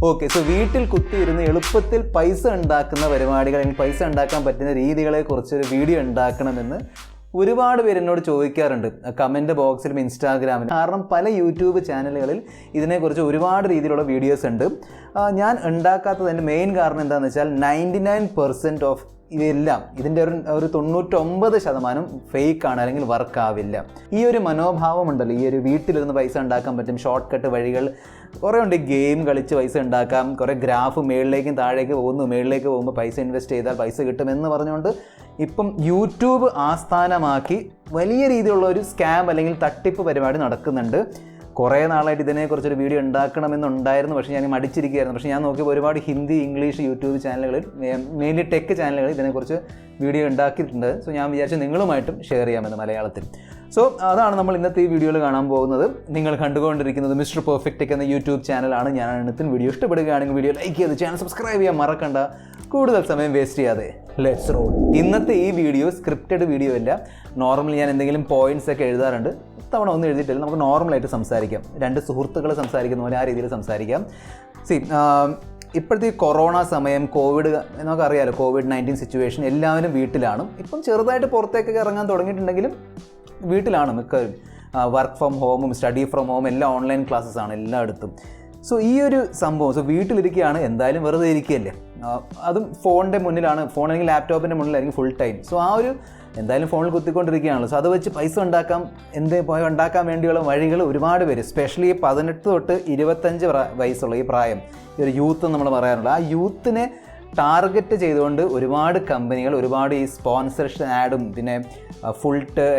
Okay, so വീട്ടിൽ കുത്തിയിരുന്ന് എളുപ്പത്തിൽ പൈസ ഉണ്ടാക്കുന്ന പരിപാടികൾ അല്ലെങ്കിൽ പൈസ ഉണ്ടാക്കാൻ പറ്റുന്ന രീതികളെക്കുറിച്ചൊരു വീഡിയോ ഉണ്ടാക്കണമെന്ന് ഒരുപാട് പേര് എന്നോട് ചോദിക്കാറുണ്ട് കമൻറ്റ് ബോക്സിലും ഇൻസ്റ്റാഗ്രാമിലും. കാരണം പല യൂട്യൂബ് ചാനലുകളിൽ ഇതിനെക്കുറിച്ച് ഒരുപാട് രീതിയിലുള്ള വീഡിയോസ് ഉണ്ട്. ഞാൻ ഉണ്ടാക്കാത്തതിൻ്റെ മെയിൻ കാരണം എന്താണെന്ന് വെച്ചാൽ 99% ഓഫ് ഇതെല്ലാം ഇതിൻ്റെ ഒരു 99% ഫേക്കാണ്, അല്ലെങ്കിൽ വർക്കാവില്ല. ഈ ഒരു മനോഭാവം ഉണ്ടല്ലോ, ഈ ഒരു വീട്ടിലിരുന്ന് പൈസ ഉണ്ടാക്കാൻ പറ്റും, ഷോർട്ട് കട്ട് വഴികൾ കുറേ ഉണ്ട്. ഗെയിം കളിച്ച് പൈസ ഉണ്ടാക്കാം, കുറേ ഗ്രാഫ് മേളിലേക്കും താഴേക്ക് പോകുന്നു, മേളിലേക്ക് പോകുമ്പോൾ പൈസ ഇൻവെസ്റ്റ് ചെയ്താൽ പൈസ കിട്ടുമെന്ന് പറഞ്ഞുകൊണ്ട് ഇപ്പം യൂട്യൂബ് ആസ്ഥാനമാക്കി വലിയ രീതിയിലുള്ള ഒരു സ്കാം അല്ലെങ്കിൽ തട്ടിപ്പ് പരിപാടി നടക്കുന്നുണ്ട്. കുറേ നാളായിട്ട് ഇതിനെക്കുറിച്ചൊരു വീഡിയോ ഉണ്ടാക്കണമെന്നുണ്ടായിരുന്നു, പക്ഷേ ഞാൻ മടിച്ചിരിക്കുകയായിരുന്നു. പക്ഷേ ഞാൻ നോക്കിയപ്പോൾ ഒരുപാട് ഹിന്ദി, ഇംഗ്ലീഷ് യൂട്യൂബ് ചാനലുകളിൽ, മെയിൻലി ടെക് ചാനലുകളിൽ ഇതിനെക്കുറിച്ച് വീഡിയോ ഉണ്ടാക്കിയിട്ടുണ്ട്. സോ ഞാൻ വിചാരിച്ചു നിങ്ങളുമായിട്ടും ഷെയർ ചെയ്യാമെന്ന് മലയാളത്തിൽ. സോ അതാണ് നമ്മൾ ഇന്നത്തെ ഈ വീഡിയോയിൽ കാണാൻ പോകുന്നത്. നിങ്ങൾ കണ്ടുകൊണ്ടിരിക്കുന്നത് മിസ്റ്റർ പെർഫെക്റ്റ് ടെക് എന്ന യൂട്യൂബ് ചാനലാണ്. ഞാൻ ഇന്നത്തെ വീഡിയോ ഇഷ്ടപ്പെടുകയാണെങ്കിൽ വീഡിയോ ലൈക്ക് ചെയ്ത് ചാനൽ സബ്സ്ക്രൈബ് ചെയ്യാൻ മറക്കണ്ട. കൂടുതൽ സമയം വേസ്റ്റ് ചെയ്യാതെ ലെറ്റ്സ് റോൾ. ഇന്നത്തെ ഈ വീഡിയോ സ്ക്രിപ്റ്റഡ് വീഡിയോ അല്ല. നോർമലി ഞാൻ എന്തെങ്കിലും പോയിന്റ്സ് ഒക്കെ എഴുതാറുണ്ട്, തവണ ഒന്നും എഴുതിയിട്ടില്ല. നമുക്ക് നോർമലായിട്ട് സംസാരിക്കാം, രണ്ട് സുഹൃത്തുക്കൾ സംസാരിക്കുന്ന പോലെ ആ രീതിയിൽ സംസാരിക്കാം. ഇപ്പോഴത്തെ ഈ കൊറോണ സമയം, കോവിഡ് നമുക്കറിയാമല്ലോ, COVID-19 സിറ്റുവേഷൻ, എല്ലാവരും വീട്ടിലാണ്. ഇപ്പം ചെറുതായിട്ട് പുറത്തേക്കൊക്കെ ഇറങ്ങാൻ തുടങ്ങിയിട്ടുണ്ടെങ്കിലും വീട്ടിലാണ് മിക്കവരും. വർക്ക് ഫ്രം ഹോമും സ്റ്റഡി ഫ്രം ഹോം എല്ലാം ഓൺലൈൻ ക്ലാസ്സസ് ആണ് എല്ലായിടത്തും. സോ ഈ ഒരു സംഭവം, സോ വീട്ടിലിരിക്കുകയാണ്, എന്തായാലും വെറുതെ ഇരിക്കുകയല്ലേ, അതും ഫോണിൻ്റെ മുന്നിലാണ്, ഫോൺ അല്ലെങ്കിൽ ലാപ്ടോപ്പിൻ്റെ മുന്നിലായിരിക്കും ഫുൾ ടൈം. സോ ആ ഒരു എന്തായാലും ഫോണിൽ കുത്തിക്കൊണ്ടിരിക്കുകയാണല്ലോ. സോ അത് വെച്ച് പൈസ ഉണ്ടാക്കാൻ ഉണ്ടാക്കാൻ വേണ്ടിയുള്ള വഴികൾ ഒരുപാട് പേര്, സ്പെഷ്യലി 18 തൊട്ട് 25 വയസ്സുള്ള ഈ പ്രായം, ഈ ഒരു യൂത്ത് നമ്മൾ പറയാറുണ്ട്, ആ യൂത്തിനെ ടാർഗറ്റ് ചെയ്തുകൊണ്ട് ഒരുപാട് കമ്പനികൾ ഒരുപാട് ഈ സ്പോൺസർഷിപ്പ് ആഡും പിന്നെ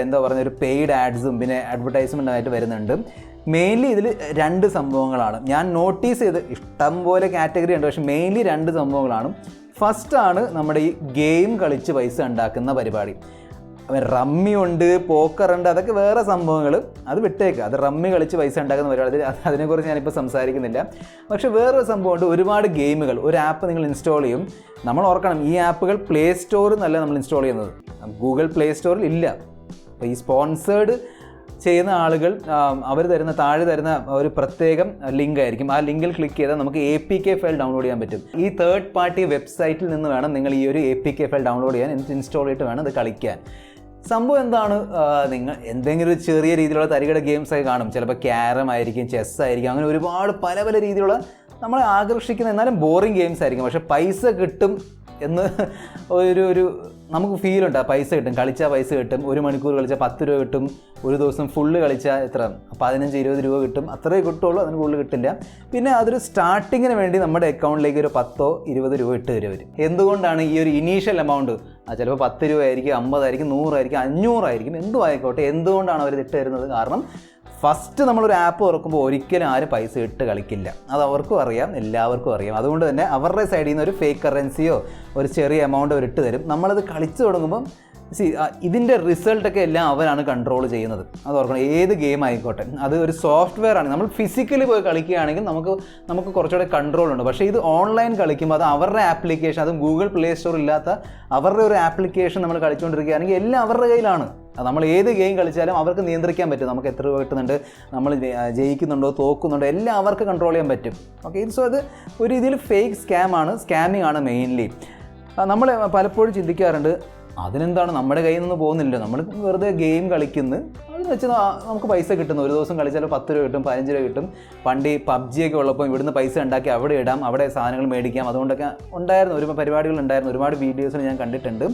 എന്താ പറയുക, ഒരു പെയ്ഡ് ആഡ്സും പിന്നെ അഡ്വർടൈസ്മെൻറ്റായിട്ട് വരുന്നുണ്ട്. മെയിൻലി ഇതിൽ 2 സംഭവങ്ങളാണ് ഞാൻ നോട്ടീസ് ചെയ്ത്. ഇഷ്ടം പോലെ കാറ്റഗറി ഉണ്ട്, പക്ഷേ മെയിൻലി 2 സംഭവങ്ങളാണ്. ഫസ്റ്റാണ് നമ്മുടെ ഈ ഗെയിം കളിച്ച് പൈസ ഉണ്ടാക്കുന്ന പരിപാടി. റമ്മി ഉണ്ട്, പോക്കറുണ്ട്, അതൊക്കെ വേറെ സംഭവങ്ങൾ, അത് വിട്ടേക്ക്. അത് റമ്മി കളിച്ച് പൈസ ഉണ്ടാക്കുന്ന പരിപാടി, അതിനെക്കുറിച്ച് ഞാനിപ്പോൾ സംസാരിക്കുന്നില്ല. പക്ഷേ വേറൊരു സംഭവമുണ്ട്. ഒരുപാട് ഗെയിമുകൾ, ഒരു ആപ്പ് നിങ്ങൾ ഇൻസ്റ്റാൾ ചെയ്യും. നമ്മൾ ഓർക്കണം, ഈ ആപ്പുകൾ പ്ലേ സ്റ്റോറിൽ നിന്നല്ല നമ്മൾ ഇൻസ്റ്റാൾ ചെയ്യുന്നത്, ഗൂഗിൾ പ്ലേ സ്റ്റോറിൽ ഇല്ല. അപ്പോൾ ഈ സ്പോൺസേഡ് ചെയ്യുന്ന ആളുകൾ അവർ താഴെ തരുന്ന ഒരു പ്രത്യേകം ലിങ്ക് ആയിരിക്കും. ആ ലിങ്കിൽ ക്ലിക്ക് ചെയ്താൽ നമുക്ക് APK ഫയൽ ഡൗൺലോഡ് ചെയ്യാൻ പറ്റും. ഈ തേർഡ് പാർട്ടി വെബ്സൈറ്റിൽ നിന്ന് വേണം നിങ്ങൾ ഈ ഒരു APK ഫയൽ ഡൗൺലോഡ് ചെയ്യാൻ, എന്നിട്ട് ഇൻസ്റ്റാൾ ചെയ്തിട്ട് വേണം ഇത് കളിക്കാൻ. സംഭവം എന്താണ്, നിങ്ങൾ എന്തെങ്കിലും ഒരു ചെറിയ രീതിയിലുള്ള തരികട ഗെയിംസൊക്കെ കാണും. ചിലപ്പോൾ ക്യാരം ആയിരിക്കും, ചെസ് ആയിരിക്കും, അങ്ങനെ ഒരുപാട് പല പല രീതിയിലുള്ള നമ്മളെ ആകർഷിക്കുന്ന എന്നാലും ബോറിങ് ഗെയിംസ് ആയിരിക്കും. പക്ഷേ പൈസ കിട്ടും എന്ന് ഒരു നമുക്ക് ഫീലുണ്ട്. പൈസ കിട്ടും, കളിച്ചാൽ പൈസ കിട്ടും. 1 മണിക്കൂർ കളിച്ചാൽ 10 രൂപ കിട്ടും. ഒരു ദിവസം ഫുള്ള് കളിച്ചാൽ എത്ര 15-20 രൂപ കിട്ടും. അത്രേ കിട്ടുള്ളൂ, അതിന് കൂടുതൽ കിട്ടില്ല. പിന്നെ അതൊരു സ്റ്റാർട്ടിങ്ങിന് വേണ്ടി നമ്മുടെ അക്കൗണ്ടിലേക്ക് ഒരു 10-20 രൂപ ഇട്ട് തരും അവർ. എന്തുകൊണ്ടാണ് ഈ ഒരു ഇനീഷ്യൽ എമൗണ്ട്, ചിലപ്പോൾ 10 രൂപ ആയിരിക്കും, 50 ആയിരിക്കും, 100 ആയിരിക്കും, 500 ആയിരിക്കും, എന്തും ആയിക്കോട്ടെ, എന്തുകൊണ്ടാണ് അവർ ഇട്ട് തരുന്നത്? കാരണം ഫസ്റ്റ് നമ്മളൊരു ആപ്പ് തുറക്കുമ്പോൾ ഒരിക്കലും ആരും പൈസ ഇട്ട് കളിക്കില്ല. അത് അവർക്കും അറിയാം, എല്ലാവർക്കും അറിയാം. അതുകൊണ്ട് തന്നെ അവരുടെ സൈഡിൽ നിന്ന് ഒരു ഫേക്ക് കറൻസിയോ ഒരു ചെറിയ എമൗണ്ട് അവർ ഇട്ട് തരും. നമ്മളത് കളിച്ചു തുടങ്ങുമ്പം ഇതിൻ്റെ റിസൾട്ടൊക്കെ എല്ലാം അവരാണ് കൺട്രോൾ ചെയ്യുന്നത്. അത് ഓർക്കണം, ഏത് ഗെയിം ആയിക്കോട്ടെ. അത് ഒരു സോഫ്റ്റ്വെയർ ആണ്. നമ്മൾ ഫിസിക്കലി പോയി കളിക്കുകയാണെങ്കിൽ നമുക്ക് കുറച്ചുകൂടെ കൺട്രോൾ ഉണ്ട്. പക്ഷേ ഇത് ഓൺലൈൻ കളിക്കുമ്പോൾ അത് അവരുടെ ആപ്ലിക്കേഷൻ, അതും ഗൂഗിൾ പ്ലേ സ്റ്റോർ ഇല്ലാത്ത അവരുടെ ഒരു ആപ്ലിക്കേഷൻ നമ്മൾ കളിച്ചുകൊണ്ടിരിക്കുകയാണെങ്കിൽ എല്ലാം അവരുടെ കയ്യിലാണ്. നമ്മൾ ഏത് ഗെയിം കളിച്ചാലും അവർക്ക് നിയന്ത്രിക്കാൻ പറ്റും. നമുക്ക് എത്ര രൂപ കിട്ടുന്നുണ്ട്, നമ്മൾ ജയിക്കുന്നുണ്ടോ തോക്കുന്നുണ്ടോ, എല്ലാം അവർക്ക് കൺട്രോൾ ചെയ്യാൻ പറ്റും. ഓക്കെ, സോ അത് ഒരു രീതിയിൽ ഫേക്ക് സ്കാമിംഗ് ആണ് മെയിൻലി. നമ്മൾ പലപ്പോഴും ചിന്തിക്കാറുണ്ട്, അതിനെന്താണ്, നമ്മുടെ കയ്യിൽ നിന്ന് പോകുന്നില്ല, നമ്മൾ വെറുതെ ഗെയിം കളിക്കുന്നു, അത് വെച്ച് നമുക്ക് പൈസ കിട്ടുന്നു. ഒരു ദിവസം കളിച്ചാൽ 10 രൂപ കിട്ടും, 15 രൂപ കിട്ടും. പണ്ട് ഈ PUBG ഒക്കെ ഉള്ളപ്പോൾ ഇവിടുന്ന് പൈസ ഉണ്ടാക്കി അവിടെ ഇടാം, അവിടെ സാധനങ്ങൾ മേടിക്കാം. അതുകൊണ്ടൊക്കെ ഉണ്ടായിരുന്നു, ഒരുപാട് പരിപാടികളുണ്ടായിരുന്നു, ഒരുപാട് വീഡിയോസിൽ ഞാൻ കണ്ടിട്ടുണ്ട്.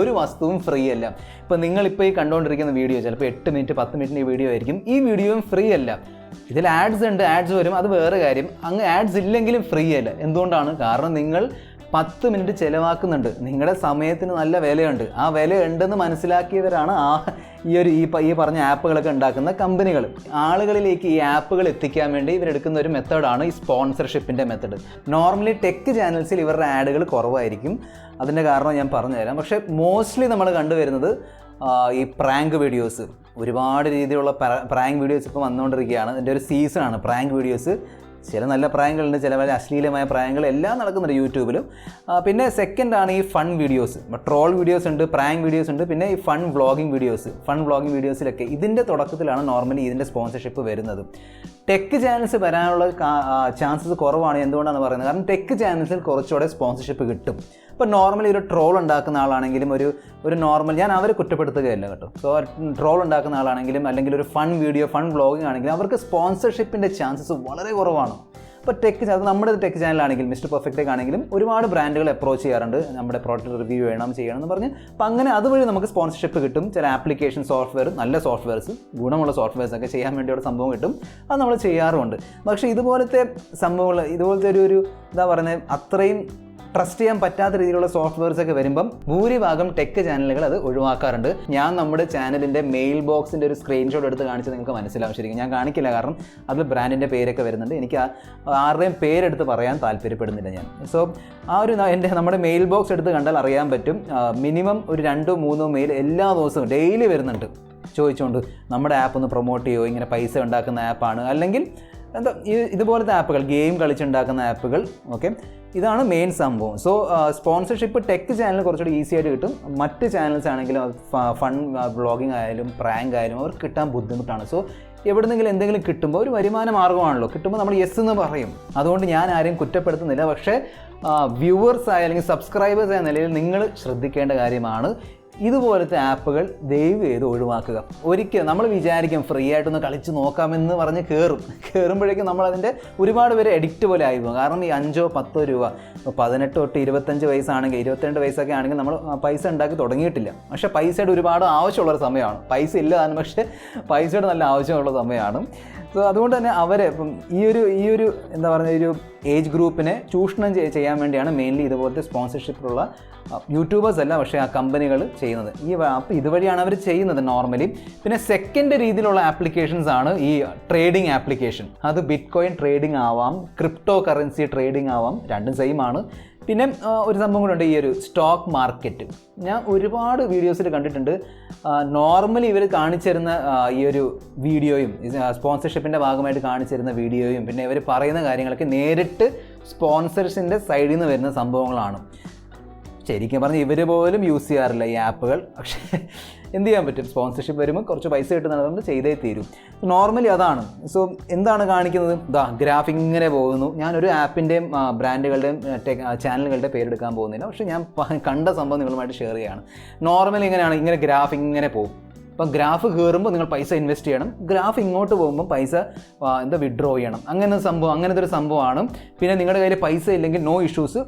ഒരു വസ്തുവും ഫ്രീ അല്ല. ഇപ്പോൾ നിങ്ങളിപ്പോൾ ഈ കണ്ടുകൊണ്ടിരിക്കുന്ന വീഡിയോ ചിലപ്പോൾ 8 മിനിറ്റ് 10 മിനിറ്റിൻ്റെ ഈ വീഡിയോ ആയിരിക്കും. ഈ വീഡിയോയും ഫ്രീ അല്ല. ഇതിൽ ആഡ്സ് ഉണ്ട്, ആഡ്സ് വരും, അത് വേറെ കാര്യം. അങ്ങ് ആഡ്സ് ഇല്ലെങ്കിലും ഫ്രീ അല്ല. എന്തുകൊണ്ടാണ്? കാരണം നിങ്ങൾ 10 മിനിറ്റ് ചിലവാക്കുന്നുണ്ട്. നിങ്ങളുടെ സമയത്തിന് നല്ല വിലയുണ്ട്. ആ വിലയുണ്ടെന്ന് മനസ്സിലാക്കിയവരാണ് ഈ പറഞ്ഞ ആപ്പുകളൊക്കെ ഉണ്ടാക്കുന്ന കമ്പനികൾ. ആളുകളിലേക്ക് ഈ ആപ്പുകൾ എത്തിക്കാൻ വേണ്ടി ഇവരെടുക്കുന്ന ഒരു മെത്തേഡാണ് ഈ സ്പോൺസർഷിപ്പിൻ്റെ മെത്തേഡ്. നോർമലി ടെക് ചാനൽസിൽ ഇവരുടെ ആഡുകൾ കുറവായിരിക്കും. അതിൻ്റെ കാരണം ഞാൻ പറഞ്ഞുതരാം. പക്ഷേ മോസ്റ്റ്ലി നമ്മൾ കണ്ടുവരുന്നത് ഈ പ്രാങ്ക് വീഡിയോസ്, ഒരുപാട് രീതിയിലുള്ള പ്രാങ്ക് വീഡിയോസ് ഇപ്പോൾ വന്നുകൊണ്ടിരിക്കുകയാണ്. ഇതിൻ്റെ ഒരു സീസണാണ് പ്രാങ്ക് വീഡിയോസ്. ചില നല്ല പ്രായങ്ങളുണ്ട്, ചില വളരെ അശ്ലീലമായ പ്രായങ്ങൾ എല്ലാം നടക്കുന്നുണ്ട് യൂട്യൂബിലും. പിന്നെ സെക്കൻഡാണ് ഈ ഫൺ വീഡിയോസ്, ട്രോൾ വീഡിയോസ് ഉണ്ട്, പ്രാങ്ക് വീഡിയോസ് ഉണ്ട്, പിന്നെ ഈ ഫൺ വ്ളോഗിങ് വീഡിയോസിലൊക്കെ ഇതിൻ്റെ തുടക്കത്തിലാണ് നോർമലി ഇതിൻ്റെ സ്പോൺസർഷിപ്പ് വരുന്നത്. ടെക് ചാനൽസ് വരാനുള്ള ചാൻസസ് കുറവാണ്. എന്തുകൊണ്ടാണ് പറയുന്നത്? കാരണം ടെക് ചാനൽസിൽ കുറച്ചുകൂടെ സ്പോൺസർഷിപ്പ് കിട്ടും. ഇപ്പോൾ നോർമലി ഒരു ട്രോൾ ഉണ്ടാക്കുന്ന ആളാണെങ്കിലും ഒരു നോർമൽ, ഞാൻ അവരെ കുറ്റപ്പെടുത്തുകയല്ല കേട്ടോ. സോ ട്രോൾ ഉണ്ടാക്കുന്ന ആളാണെങ്കിലും അല്ലെങ്കിൽ ഒരു ഫൺ വീഡിയോ, ഫൺ വ്ളോഗിങ് ആണെങ്കിലും അവർക്ക് സ്പോൺസർഷിപ്പിൻ്റെ ചാൻസസ് വളരെ കുറവാണ്. ഇപ്പോൾ അത് നമ്മുടെ ടെക് ചാനലാണെങ്കിലും മിസ്റ്റർ പെർഫെക്റ്റ് ആണെങ്കിലും ഒരുപാട് ബ്രാൻഡുകൾ അപ്രോച്ച് ചെയ്യാറുണ്ട്, നമ്മുടെ പ്രോഡക്റ്റ് റിവ്യൂ ചെയ്യണം എന്ന് പറഞ്ഞ്. അപ്പോൾ അങ്ങനെ അതുവഴി നമുക്ക് സ്പോൺസർഷിപ്പ് കിട്ടും. ചില ആപ്ലിക്കേഷൻ സോഫ്റ്റ്വെയർ, നല്ല സോഫ്റ്റ്വെയർസ്, ഗുണമുള്ള സോഫ്റ്റ്വെയർസൊക്കെ ചെയ്യാൻ വേണ്ടിയുള്ള സംഭവം കിട്ടും. അത് നമ്മൾ ചെയ്യാറുമുണ്ട്. പക്ഷേ ഇതുപോലത്തെ സംഭവങ്ങൾ, ഇതുപോലത്തെ ഒരു എന്താ പറയുന്നത്, അത്രയും ട്രസ്റ്റ് ചെയ്യാൻ പറ്റാത്ത രീതിയിലുള്ള സോഫ്റ്റ്വെയർസൊക്കെ വരുമ്പം ഭൂരിഭാഗം ടെക് ചാനലുകൾ അത് ഒഴിവാക്കാറുണ്ട്. ഞാൻ നമ്മുടെ ചാനലിൻ്റെ മെയിൽ ബോക്സിൻ്റെ ഒരു സ്ക്രീൻഷോട്ട് എടുത്ത് കാണിച്ച് നിങ്ങൾക്ക് മനസ്സിലാവും. ശരിക്കും ഞാൻ കാണിക്കില്ല, കാരണം അതിൽ ബ്രാൻഡിൻ്റെ പേരൊക്കെ വരുന്നുണ്ട്. എനിക്ക് ആരുടെയും പേരെടുത്ത് പറയാൻ താല്പര്യപ്പെടുന്നില്ല ഞാൻ. സോ നമ്മുടെ മെയിൽ ബോക്സ് എടുത്ത് കണ്ടാൽ അറിയാൻ പറ്റും. മിനിമം ഒരു 2-3 മെയിൽ എല്ലാ ദിവസവും ഡെയിലി വരുന്നുണ്ട് ചോദിച്ചുകൊണ്ട് നമ്മുടെ ആപ്പ് ഒന്ന് പ്രൊമോട്ട് ചെയ്യുമോ, ഇങ്ങനെ പൈസ ഉണ്ടാക്കുന്ന ആപ്പാണ്, അല്ലെങ്കിൽ എന്താ ഇതുപോലത്തെ ആപ്പുകൾ, ഗെയിം കളിച്ചുണ്ടാക്കുന്ന ആപ്പുകൾ. ഓക്കെ, ഇതാണ് മെയിൻ സംഭവം. സോ സ്പോൺസർഷിപ്പ് ടെക് ചാനൽ കുറച്ചുകൂടി ഈസി ആയിട്ട് കിട്ടും. മറ്റ് ചാനൽസ് ആണെങ്കിലും ഫൺ വ്ളോഗിങ് ആയാലും പ്രാങ്ക് ആയാലും അവർക്ക് കിട്ടാൻ ബുദ്ധിമുട്ടാണ്. സോ എവിടെന്നെങ്കിലും എന്തെങ്കിലും കിട്ടുമ്പോൾ ഒരു വരുമാന മാർഗ്ഗമാണല്ലോ, കിട്ടുമ്പോൾ നമ്മൾ യെസ് എന്ന് പറയും. അതുകൊണ്ട് ഞാൻ ആരെയും കുറ്റപ്പെടുത്തുന്നില്ല. പക്ഷേ വ്യൂവേഴ്സ് ആയ അല്ലെങ്കിൽ സബ്സ്ക്രൈബേഴ്സ് ആയ നിലയിൽ നിങ്ങൾ ശ്രദ്ധിക്കേണ്ട കാര്യമാണ്, ഇതുപോലത്തെ ആപ്പുകൾ ദയവ് ചെയ്ത് ഒഴിവാക്കുക. ഒരിക്കലും നമ്മൾ വിചാരിക്കും ഫ്രീ ആയിട്ടൊന്ന് കളിച്ച് നോക്കാമെന്ന് പറഞ്ഞ് കയറുമ്പോഴേക്കും നമ്മളതിൻ്റെ ഒരുപാട് പേര് എഡിക്റ്റ് പോലെ ആയി പോകും. കാരണം ഈ 5-10 രൂപ, 18 തൊട്ട് 25 വയസ്സാണെങ്കിൽ 22 വയസ്സൊക്കെ ആണെങ്കിൽ നമ്മൾ പൈസ ഉണ്ടാക്കി തുടങ്ങിയിട്ടില്ല. പക്ഷേ പൈസയുടെ ഒരുപാട് ആവശ്യമുള്ളൊരു സമയമാണ്. പൈസ ഇല്ലതാണ്, പക്ഷേ പൈസയുടെ നല്ല ആവശ്യമുള്ള സമയമാണ്. സോ അതുകൊണ്ട് തന്നെ അവരെ ഇപ്പം ഈ ഒരു എന്താ പറയുക, ഒരു ഏജ് ഗ്രൂപ്പിനെ ചൂഷണം ചെയ്യാൻ വേണ്ടിയാണ് മെയിൻലി ഇതുപോലത്തെ സ്പോൺസർഷിപ്പുള്ള യൂട്യൂബേഴ്സ് അല്ല, പക്ഷേ ആ കമ്പനികൾ ചെയ്യുന്നത്. അപ്പോൾ ഇതുവഴിയാണ് അവർ ചെയ്യുന്നത് നോർമലി. പിന്നെ സെക്കൻഡ് രീതിയിലുള്ള ആപ്ലിക്കേഷൻസ് ആണ് ഈ ട്രേഡിംഗ് ആപ്ലിക്കേഷൻ. അത് ബിറ്റ് കോയിൻ ട്രേഡിംഗ് ആവാം, ക്രിപ്റ്റോ കറൻസി ട്രേഡിംഗ് ആവാം, രണ്ടും സെയിം ആണ്. പിന്നെ ഒരു സംഭവം കൂടെ ഉണ്ട്, ഈ ഒരു സ്റ്റോക്ക് മാർക്കറ്റ്. ഞാൻ ഒരുപാട് വീഡിയോസിൽ കണ്ടിട്ടുണ്ട്. നോർമലി ഇവർ കാണിച്ചിരുന്ന ഈ ഒരു വീഡിയോയും സ്പോൺസർഷിപ്പിൻ്റെ ഭാഗമായിട്ട് കാണിച്ചിരുന്ന വീഡിയോയും പിന്നെ ഇവർ പറയുന്ന കാര്യങ്ങളൊക്കെ നേരിട്ട് സ്പോൺസേഴ്സിൻ്റെ സൈഡിൽ നിന്ന് വരുന്ന സംഭവങ്ങളാണ്. ശരിക്കും പറഞ്ഞാൽ ഇവർ പോലും യൂസ് ചെയ്യാറില്ല ഈ ആപ്പുകൾ. പക്ഷേ എന്ത് ചെയ്യാൻ പറ്റും, സ്പോൺസർഷിപ്പ് വരുമ്പോൾ കുറച്ച് പൈസ കിട്ടുന്നതുകൊണ്ട് ചെയ്തേ തീരും. നോർമലി അതാണ്. സോ എന്താണ് കാണിക്കുന്നത്, ഗ്രാഫ് ഇങ്ങനെ പോകുന്നു. ഞാനൊരു ആപ്പിൻ്റെയും ബ്രാൻഡുകളുടെയും ചാനലുകളുടെ പേരെടുക്കാൻ പോകുന്നില്ല, പക്ഷേ ഞാൻ കണ്ട സംഭവം നിങ്ങളുമായിട്ട് ഷെയർ ചെയ്യുകയാണ്. നോർമലി ഇങ്ങനെയാണ്, ഇങ്ങനെ ഗ്രാഫ് ഇങ്ങനെ പോകും. അപ്പോൾ ഗ്രാഫ് കയറുമ്പോൾ നിങ്ങൾ പൈസ ഇൻവെസ്റ്റ് ചെയ്യണം, ഗ്രാഫ് ഇങ്ങോട്ട് പോകുമ്പോൾ പൈസ വിഡ്രോ ചെയ്യണം. അങ്ങനത്തെ ഒരു സംഭവമാണ്. പിന്നെ നിങ്ങളുടെ കയ്യിൽ പൈസ ഇല്ലെങ്കിൽ നോ ഇഷ്യൂസ്.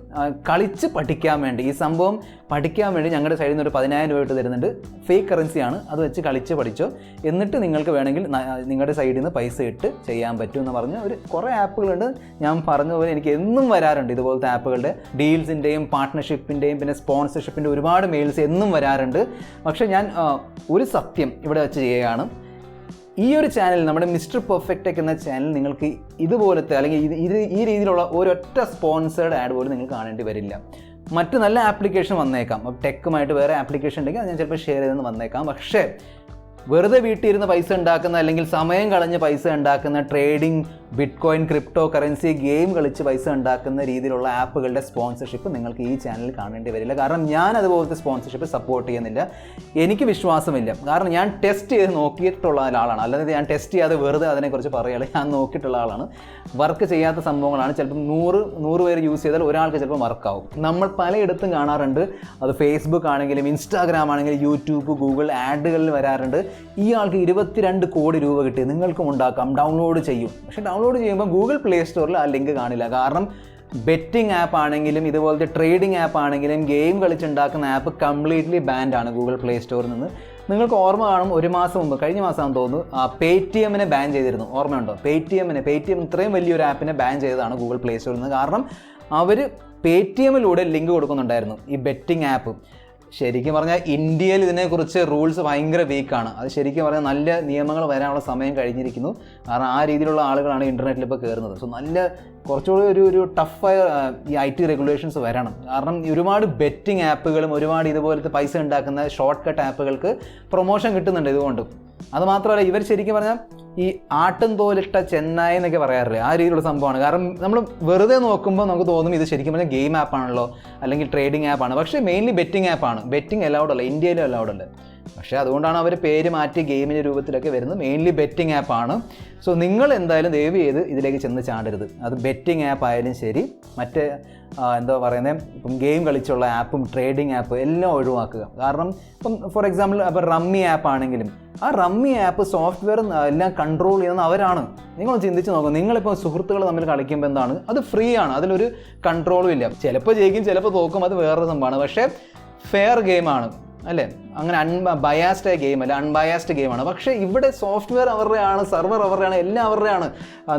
കളിച്ച് പഠിക്കാൻ വേണ്ടി, ഈ സംഭവം പഠിക്കാൻ വേണ്ടി ഞങ്ങളുടെ സൈഡിൽ നിന്ന് ഒരു 10,000 രൂപ ഇട്ട് തരുന്നുണ്ട്. ഫേക്ക് കറൻസിയാണ്, അത് വെച്ച് കളിച്ച് പഠിച്ചോ, എന്നിട്ട് നിങ്ങൾക്ക് വേണമെങ്കിൽ നിങ്ങളുടെ സൈഡിൽ നിന്ന് പൈസ ഇട്ട് ചെയ്യാൻ പറ്റും എന്ന് പറഞ്ഞ് കുറേ ആപ്പുകളുണ്ട്. ഞാൻ പറഞ്ഞതുപോലെ എനിക്ക് എന്നും വരാറുണ്ട് ഇതുപോലത്തെ ആപ്പുകളുടെ ഡീൽസിൻ്റെയും പാർട്ട്ണർഷിപ്പിൻ്റെയും പിന്നെ സ്പോൺസർഷിപ്പിൻ്റെ ഒരുപാട് മെയിൽസ് എന്നും വരാറുണ്ട്. പക്ഷേ ഞാൻ ഒരു സത്യം ഇവിടെ വെച്ച് ചെയ്യുകയാണ്, ഈ ഒരു ചാനൽ, നമ്മുടെ മിസ്റ്റർ പെർഫെക്റ്റ് ടെക് എന്ന ചാനൽ നിങ്ങൾക്ക് ഇതുപോലത്തെ അല്ലെങ്കിൽ ഈ രീതിയിലുള്ള ഒരൊറ്റ സ്പോൺസേർഡ് ആഡ് പോലും നിങ്ങൾ കാണേണ്ടി വരില്ല. മറ്റ് നല്ല ആപ്ലിക്കേഷൻ വന്നേക്കാം, ടെക്കുമായിട്ട് വേറെ ആപ്ലിക്കേഷൻ ഉണ്ടെങ്കിൽ അത് ഞാൻ ചിലപ്പോൾ ഷെയർ ചെയ്തെന്ന് വന്നേക്കാം. പക്ഷേ വെറുതെ വീട്ടിലിരുന്ന് പൈസ ഉണ്ടാക്കുന്ന അല്ലെങ്കിൽ സമയം കളഞ്ഞ് പൈസ ഉണ്ടാക്കുന്ന trading, bit coin, crypto currency, game കളിച്ച് പൈസ ഉണ്ടാക്കുന്ന രീതിയിലുള്ള ആപ്പുകളുടെ സ്പോൺസർഷിപ്പ് നിങ്ങൾക്ക് ഈ ചാനലിൽ കാണേണ്ടി വരില്ല. കാരണം ഞാൻ അതുപോലത്തെ സ്പോൺസർഷിപ്പ് സപ്പോർട്ട് ചെയ്യുന്നില്ല, എനിക്ക് വിശ്വാസമില്ല. കാരണം ഞാൻ ടെസ്റ്റ് ചെയ്ത് നോക്കിയിട്ടുള്ള ആളാണ്, അല്ലാതെ ഞാൻ ടെസ്റ്റ് ചെയ്യാതെ വെറുതെ അതിനെക്കുറിച്ച് പറയുകയാണ്. ഞാൻ നോക്കിയിട്ടുള്ള ആളാണ്. വർക്ക് ചെയ്യാത്ത സംഭവങ്ങളാണ്. ചിലപ്പോൾ 100 പേര് യൂസ് ചെയ്താൽ ഒരാൾക്ക് ചിലപ്പോൾ വർക്കാവും. നമ്മൾ പലയിടത്തും കാണാറുണ്ട്, അത് ഫേസ്ബുക്ക് ആണെങ്കിലും ഇൻസ്റ്റാഗ്രാം ആണെങ്കിലും യൂട്യൂബ്, ഗൂഗിൾ ആഡുകളിൽ വരാറുണ്ട്. ഈ ആൾക്ക് 22 കോടി രൂപ കിട്ടി, നിങ്ങൾക്കും ഉണ്ടാക്കാം, ഡൗൺലോഡ് ചെയ്യും. പക്ഷേ ഡൗൺലോഡ് ചെയ്യുമ്പോൾ ഗൂഗിൾ പ്ലേ സ്റ്റോറിൽ ആ ലിങ്ക് കാണില്ല. കാരണം ബെറ്റിംഗ് ആപ്പ് ആണെങ്കിലും ഇതുപോലത്തെ ട്രേഡിംഗ് ആപ്പ് ആണെങ്കിലും ഗെയിം കളിച്ചുണ്ടാക്കുന്ന ആപ്പ് കംപ്ലീറ്റ്ലി ബാൻഡാണ് ഗൂഗിൾ പ്ലേ സ്റ്റോറിൽ നിന്ന്. നിങ്ങൾക്ക് ഓർമ്മ കാണും, ഒരു മാസം മുമ്പ്, കഴിഞ്ഞ മാസമാണെന്ന് തോന്നുന്നു, പേടിഎമ്മിനെ ബാൻ ചെയ്തിരുന്നു. ഓർമ്മയുണ്ടോ? പേടിഎം ഇത്രയും വലിയൊരു ആപ്പിനെ ബാൻ ചെയ്തതാണ് ഗൂഗിൾ പ്ലേ സ്റ്റോറിൽ നിന്ന്. കാരണം അവർ പേടിഎമ്മിലൂടെ ലിങ്ക് കൊടുക്കുന്നുണ്ടായിരുന്നു ഈ ബെറ്റിംഗ് ആപ്പ്. ശരിക്കും പറഞ്ഞാൽ ഇന്ത്യയിൽ ഇതിനെക്കുറിച്ച് റൂൾസ് ഭയങ്കര വീക്കാണ്. അത് ശരിക്കും പറഞ്ഞാൽ നല്ല നിയമങ്ങൾ വരാനുള്ള സമയം കഴിഞ്ഞിരിക്കുന്നു. കാരണം ആ രീതിയിലുള്ള ആളുകളാണ് ഇൻ്റർനെറ്റിൽ ഇപ്പോൾ കയറുന്നത്. സോ നല്ല കുറച്ചുകൂടി ഒരു ടഫായ ഈ IT റെഗുലേഷൻസ് വരണം. കാരണം ഒരുപാട് ബെറ്റിംഗ് ആപ്പുകളും ഒരുപാട് ഇതുപോലത്തെ പൈസ ഉണ്ടാക്കുന്ന ഷോർട്ട് കട്ട് ആപ്പുകൾക്ക് പ്രൊമോഷൻ കിട്ടുന്നുണ്ട് ഇതുകൊണ്ട്. അത് മാത്രമല്ല ഇവർ ശരിക്കും പറഞ്ഞാൽ ഈ ആട്ടും തോലിട്ട ചെന്നായി എന്നൊക്കെ പറയാറില്ലേ, ആ രീതിയിലുള്ള സംഭവമാണ്. കാരണം നമ്മൾ വെറുതെ നോക്കുമ്പോൾ നമുക്ക് തോന്നും ഇത് ശരിക്കും പറഞ്ഞാൽ ഗെയിം ആപ്പാണല്ലോ അല്ലെങ്കിൽ ട്രേഡിംഗ് ആപ്പാണ്. പക്ഷേ മെയിൻലി ബെറ്റിംഗ് ആപ്പാണ്. ബെറ്റിംഗ് അലൗഡ് അല്ല, ഇന്ത്യയിലും അലൗഡ് അല്ല. പക്ഷേ അതുകൊണ്ടാണ് അവർ പേര് മാറ്റി ഗെയിമിൻ്റെ രൂപത്തിലൊക്കെ വരുന്നത്. മെയിൻലി ബെറ്റിംഗ് ആപ്പാണ്. സോ നിങ്ങൾ എന്തായാലും ദയവ് ചെയ്ത് ഇതിലേക്ക് ചെന്ന് ചാടരുത്. അത് ബെറ്റിംഗ് ആപ്പ് ആയാലും ശരി, മറ്റേ എന്താ പറയുന്നത്, ഇപ്പം ഗെയിം കളിച്ചുള്ള ആപ്പും ട്രേഡിംഗ് ആപ്പ് എല്ലാം ഒഴിവാക്കുക. കാരണം ഇപ്പം ഫോർ എക്സാമ്പിൾ അപ്പോൾ റമ്മി ആപ്പ് ആണെങ്കിലും ആ റമ്മി ആപ്പ് സോഫ്റ്റ്വെയർ എല്ലാം കൺട്രോൾ ചെയ്യുന്നത് അവരാണ്. നിങ്ങളൊന്ന് ചിന്തിച്ച് നോക്കും. നിങ്ങളിപ്പോൾ സുഹൃത്തുക്കൾ തമ്മിൽ കളിക്കുമ്പോൾ എന്താണ്, അത് ഫ്രീ ആണ്, അതിലൊരു കൺട്രോളും ഇല്ല. ചിലപ്പോൾ ജയിക്കും, ചിലപ്പോൾ തോക്കും, അത് വേറൊരു സംഭവമാണ്. പക്ഷേ ഫെയർ ഗെയിമാണ് അല്ലേ, അങ്ങനെ ബയാസ്ഡ് ഗെയിം അല്ല, അൺബയാസ്ഡ് ഗെയിമാണ്. പക്ഷേ ഇവിടെ സോഫ്റ്റ്വെയർ അവരുടെയാണ്, സെർവർ അവരുടെയാണ്, എല്ലാം അവരുടെയാണ്.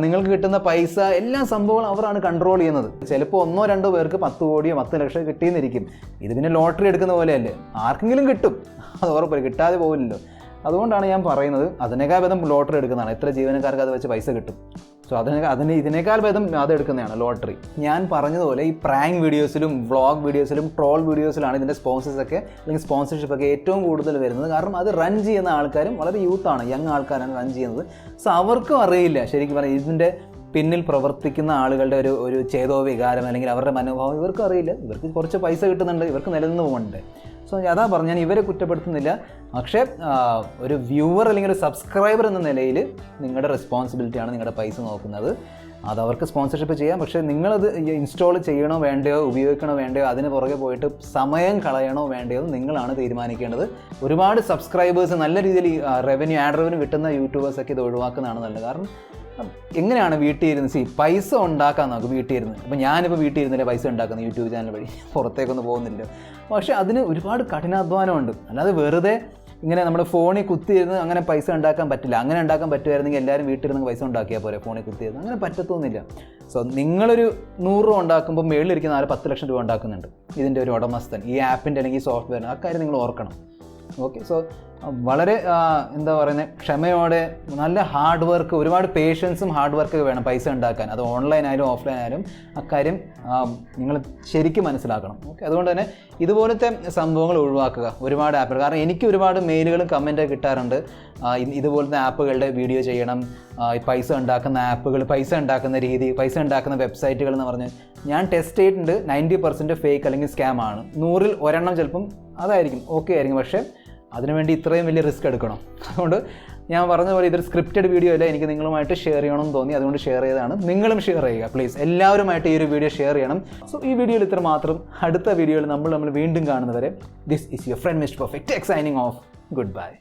നിങ്ങൾക്ക് കിട്ടുന്ന പൈസ എല്ലാ സംഭവങ്ങളും അവരാണ് കൺട്രോൾ ചെയ്യുന്നത്. ചിലപ്പോൾ 1-2 പേർക്ക് 10 കോടിയോ 10 ലക്ഷമോ കിട്ടിയെന്നിരിക്കും. ഇത് പിന്നെ ലോട്ടറി എടുക്കുന്ന പോലെയല്ലേ, ആർക്കെങ്കിലും കിട്ടും, അത് ഉറപ്പില്ല, കിട്ടാതെ പോകില്ലല്ലോ. അതുകൊണ്ടാണ് ഞാൻ പറയുന്നത് അതിനേക്കാൾ ഭേദം ലോട്ടറി എടുക്കുന്നതാണ്. എത്ര ജീവനക്കാർക്ക് അത് വെച്ച് പൈസ കിട്ടും. സോ ഇതിനേക്കാൾ ഭേദം അത് എടുക്കുന്നതാണ് ലോട്ടറി. ഞാൻ പറഞ്ഞതുപോലെ ഈ പ്രാങ്ക് വീഡിയോസിലും വ്ളോഗ് വീഡിയോസിലും ട്രോൾ വീഡിയോസിലാണ് ഇതിൻ്റെ സ്പോൺസേഴ്സൊക്കെ അല്ലെങ്കിൽ സ്പോൺസർഷിപ്പൊക്കെ ഏറ്റവും കൂടുതൽ വരുന്നത്. കാരണം അത് റൺ ചെയ്യുന്ന ആൾക്കാരും വളരെ യൂത്താണ്, യങ് ആൾക്കാരാണ് റൺ ചെയ്യുന്നത്. സോ അവർക്കും അറിയില്ല ശരിക്കും പറഞ്ഞാൽ ഇതിൻ്റെ പിന്നിൽ പ്രവർത്തിക്കുന്ന ആളുകളുടെ ഒരു ചേതോ വികാരം അല്ലെങ്കിൽ അവരുടെ മനോഭാവം ഇവർക്കും അറിയില്ല. ഇവർക്ക് കുറച്ച് പൈസ കിട്ടുന്നുണ്ട്, ഇവർക്ക് നിലനിന്ന് പോകുന്നുണ്ട്. സോ അതാ പറഞ്ഞു, ഞാൻ ഇവരെ കുറ്റപ്പെടുത്തുന്നില്ല. പക്ഷേ ഒരു വ്യൂവർ അല്ലെങ്കിൽ ഒരു സബ്സ്ക്രൈബർ എന്ന നിലയിൽ നിങ്ങളുടെ റെസ്പോൺസിബിലിറ്റിയാണ് നിങ്ങളുടെ പൈസ നോക്കുന്നത്. അത് അവർക്ക് സ്പോൺസർഷിപ്പ് ചെയ്യാം. പക്ഷേ നിങ്ങളത് ഇൻസ്റ്റാൾ ചെയ്യണോ വേണ്ടയോ, ഉപയോഗിക്കണോ വേണ്ടയോ, അതിന് പുറകെ പോയിട്ട് സമയം കളയണോ വേണ്ടയോ നിങ്ങളാണ് തീരുമാനിക്കേണ്ടത്. ഒരുപാട് സബ്സ്ക്രൈബേഴ്സ് നല്ല രീതിയിൽ റവന്യൂ ആഡ് റവന്യൂ കിട്ടുന്ന യൂട്യൂബേഴ്സൊക്കെ ഇത് ഒഴിവാക്കുന്നതാണ് നല്ലത്. കാരണം എങ്ങനെയാണ് വീട്ടിൽ ഇരുന്ന് പൈസ ഉണ്ടാക്കാൻ നോക്കും വീട്ടിൽ ഇരുന്ന്. അപ്പോൾ ഞാനിപ്പോൾ വീട്ടിൽ ഇരുന്നില്ല പൈസ ഉണ്ടാക്കുന്നത് യൂട്യൂബ് ചാനൽ വഴി, പുറത്തേക്കൊന്നും പോകുന്നില്ല. പക്ഷേ അതിന് ഒരുപാട് കഠിനാധ്വാനമുണ്ട്. അല്ലാതെ വെറുതെ ഇങ്ങനെ നമ്മുടെ ഫോണിൽ കുത്തിയിരുന്ന് അങ്ങനെ പൈസ ഉണ്ടാക്കാൻ പറ്റില്ല. അങ്ങനെ ഉണ്ടാക്കാൻ പറ്റുമായിരുന്നെങ്കിൽ എല്ലാവരും വീട്ടിലിരുന്ന് പൈസ ഉണ്ടാക്കിയാൽ പോരെ, ഫോണിൽ കുത്തിയിരുന്ന്. അങ്ങനെ പറ്റത്തൊന്നുമില്ല. സോ നിങ്ങളൊരു 100 രൂപ ഉണ്ടാക്കുമ്പോൾ മേളിലിരിക്കുന്ന 10 ലക്ഷം രൂപ ഉണ്ടാക്കുന്നുണ്ട് ഇതിൻ്റെ ഒരു ഉടമസ്ഥൻ, ഈ ആപ്പിൻ്റെ അല്ലെങ്കിൽ സോഫ്റ്റ്വെയറിന്. ആ കാര്യം നിങ്ങൾ ഓർക്കണം. ഓക്കെ, സോ വളരെ എന്താ പറയുന്നത്, ക്ഷമയോടെ നല്ല ഹാർഡ് വർക്ക്, ഒരുപാട് പേഷ്യൻസും ഹാർഡ് വർക്കൊക്കെ വേണം പൈസ ഉണ്ടാക്കാൻ. അത് ഓൺലൈൻ ആയാലും ഓഫ്ലൈൻ ആയാലും അക്കാര്യം നിങ്ങൾ ശരിക്കും മനസ്സിലാക്കണം. ഓക്കെ, അതുകൊണ്ട് തന്നെ ഇതുപോലത്തെ സംഭവങ്ങൾ ഒഴിവാക്കുക, ഒരുപാട് ആപ്പുകൾ. കാരണം എനിക്ക് ഒരുപാട് മെയിലുകളും കമൻറ്റൊക്കെ കിട്ടാറുണ്ട്, ഇതുപോലത്തെ ആപ്പുകളുടെ വീഡിയോ ചെയ്യണം, പൈസ ഉണ്ടാക്കുന്ന ആപ്പുകൾ, പൈസ ഉണ്ടാക്കുന്ന രീതി, പൈസ ഉണ്ടാക്കുന്ന വെബ്സൈറ്റുകൾ എന്ന് പറഞ്ഞ്. ഞാൻ ടെസ്റ്റ് ചെയ്തിട്ടുണ്ട്, 90% ഫേക്ക് അല്ലെങ്കിൽ സ്കാം ആണ്. 100-ൽ 1 ചിലപ്പം അതായിരിക്കും, ഓക്കെ ആയിരിക്കും. പക്ഷേ അതിനുവേണ്ടി ഇത്രയും വലിയ റിസ്ക് എടുക്കണം. അതുകൊണ്ട് ഞാൻ പറഞ്ഞ പോലെ ഇതൊരു സ്ക്രിപ്റ്റഡ് വീഡിയോ അല്ല, എനിക്ക് നിങ്ങളുമായിട്ട് ഷെയർ ചെയ്യണമെന്ന് തോന്നി, അതുകൊണ്ട് ഷെയർ ചെയ്തതാണ്. നിങ്ങളും ഷെയർ ചെയ്യുക പ്ലീസ്, എല്ലാവരുമായിട്ട് ഈ ഒരു വീഡിയോ ഷെയർ ചെയ്യണം. സോ ഈ വീഡിയോയിൽ ഇത്ര മാത്രം. അടുത്ത വീഡിയോയിൽ നമ്മൾ വീണ്ടും കാണുന്നവരെ, this is your friend mister perfect signing off. Good bye.